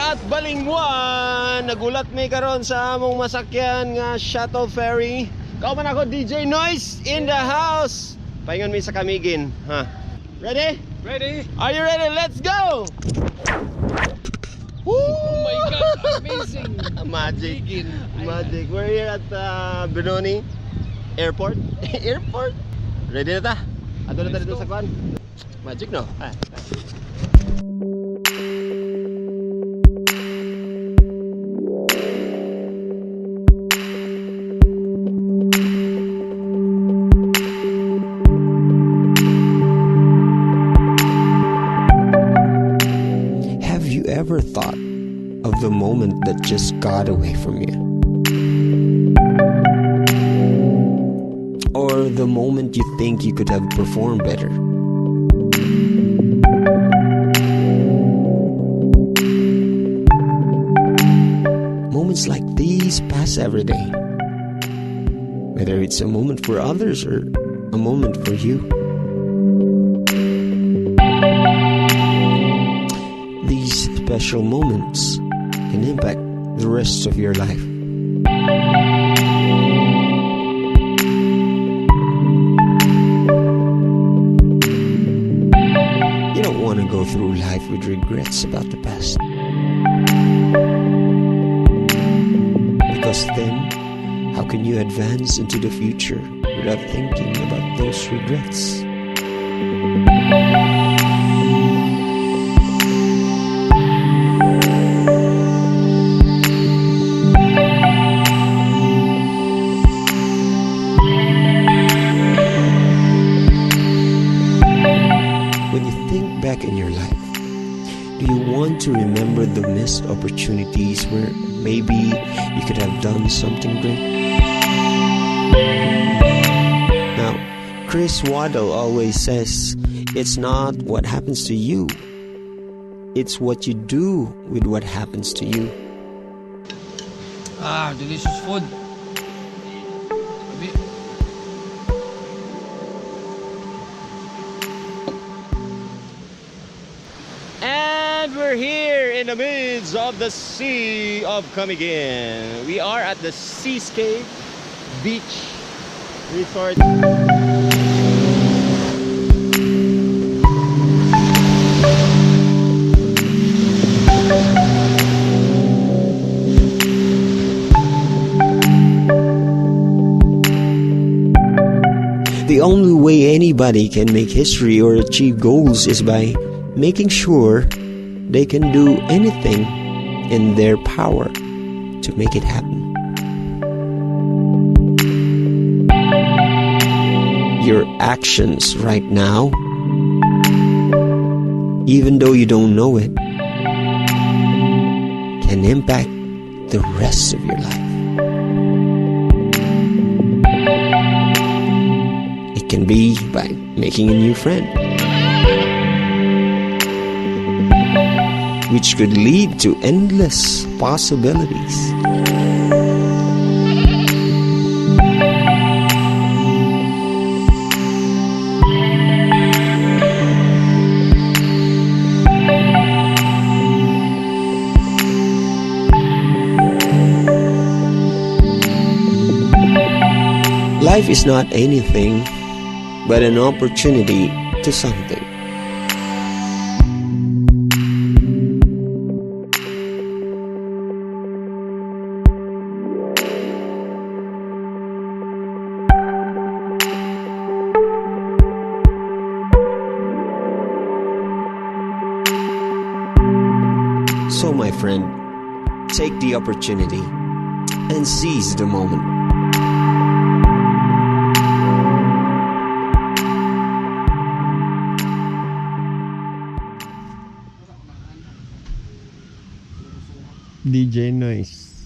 at Balingwan. Nagulat may karon sa among masakyan nga shuttle ferry. Kauman ako DJ Noise in the house. Paingon mi sa Camiguin, ha. Ready? Ready? Are you ready? Let's go. Woo! Oh my God, amazing. Magic. Magic. We're here at Benoni Airport. Airport. Ready na ta? Ato na ta dito sa kwan. Magic, no? Have you ever thought of the moment that just got away from you? Or the moment you think you could have performed better? Moments like these pass every day, whether it's a moment for others or a moment for you. These special moments can impact the rest of your life. You don't want to go through life with regrets about the past. Because then, how can you advance into the future without thinking about those regrets? When you think back in your life, do you want to remember the missed opportunities where maybe you could have done something great? Now, Chris Waddle always says, it's not what happens to you, it's what you do with what happens to you. Ah, delicious food. And we're here in the midst of the Sea of Camiguin. We are at the Seascape Beach Resort. The only way anybody can make history or achieve goals is by making sure they can do anything in their power to make it happen. Your actions right now, even though you don't know it, can impact the rest of your life. It can be by making a new friend, which could lead to endless possibilities. Life is not anything but an opportunity to something. So, my friend, take the opportunity and seize the moment. DJ Noise.